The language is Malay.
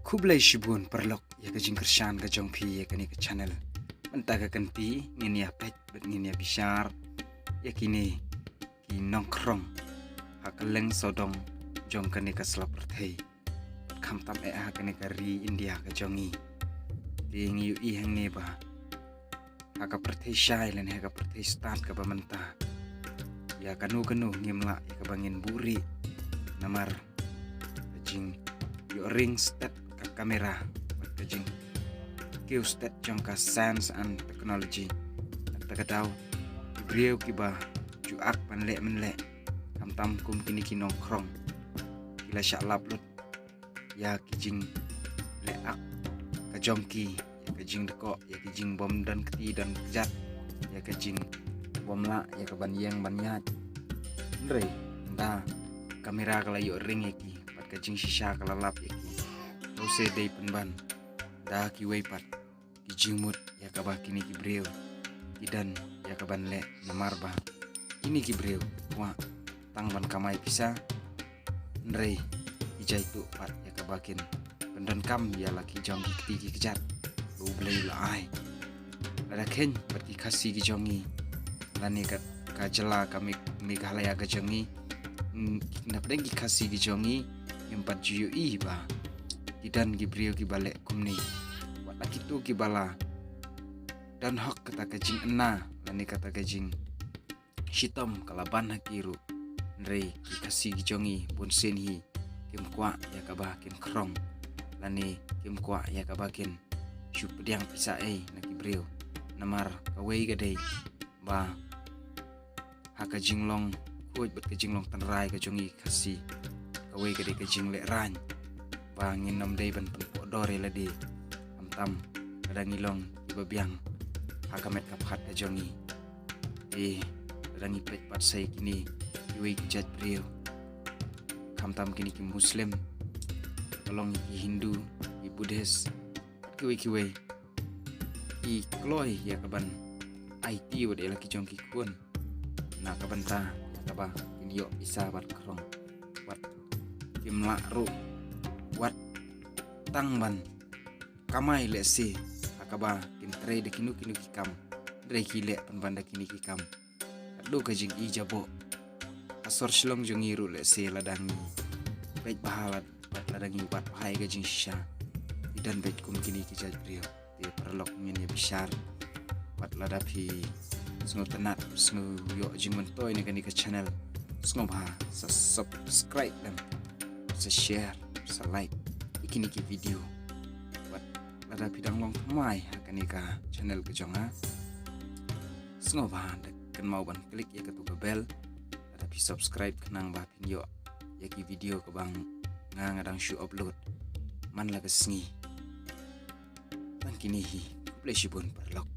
Kublai shibun perlok ya ke jingkershan ke jongpi ya ke ni ke channel mentaka kanpi ngini ya pet bet ngini ya bishar ya kini ki nongkrong hakaleng sodong jong ke ni ke slaperthei kam tam ha ke ni ke ri India ke jongi di ngi i hang ni ba haka perthei shai len haka perthei start ke bamenta ya kanu ngimla ya ke bangin buri namar jing yo ring step ka kamera kajing kiu step jong ka science and technology takadaw ibriu kiba juak panle menle tam kum kini kinong krong kila shalap lut ya kijing leak ka jongki ya kajing deko ya kijing bom dan keti dan kejat ya kajing bom la ya ka banyang banyat ndre nda kamera kala yo ring yaki pat kajing shisha kala lap yaki Rose day penban dah kiway pat kijimut ya kabah kini kibreu kidan ya kaban le namarba kini kibreu wa tangban kamai pisa nrei ijai tu pat ya kabakin pendan kam ya laki jongi kiti kejar lu blei la ai ada ken berti kasih kijongi lani kat kajela kami megalaya kajongi napdeng kasih kijongi yang pat juyu i ba kidan gibriu gibalik kumni wat laki tu gibala dan hok kata kajing ena lani kata kajing shitom kalaban hakiru nrei kikasi gijongi bonsen hi kim kwa ya kabah kim krong lani kim kwa ya kabakin syupdiang pisa na gibriu namar kawai gadai ba haka jinglong kuat bet kajinglong tanrai kajongi kasi kawai gadai kajing le ran bangin nom day ban dore la di tam kadang ilong iba biang hagamet kaphat ka jongi kadang ipet pat say kini iwi kijat brio tam kini ki muslim tolong ki hindu ki buddhis kiwi i kloy ya kaban IT wad ela ki jongki kun na kabanta kaba kini yo isa bat krong wat kimla ru wat tangban kamai le se akaba kin tre de kinu kikam re kile panbanda kini kikam adu kajing ijabo asor shlong jongiru le se ladangi baik bahalat bat ladangi bat hai kajing sha dan baik kum kini kijaj brio dia perlok ngene besar bat ladapi sengo tenat sengo yo jing mentoy ni kani ke channel sengo ba subscribe dan share sa like ikini ki video buat lada bidang long mai akan ika channel ke jonga sengo ba kan mau ban klik ya ketu bel lada pi subscribe kenang ba pin yo ya ki video ke bang ngadang show upload man la ke sengi tan kini hi pleasure pun perlok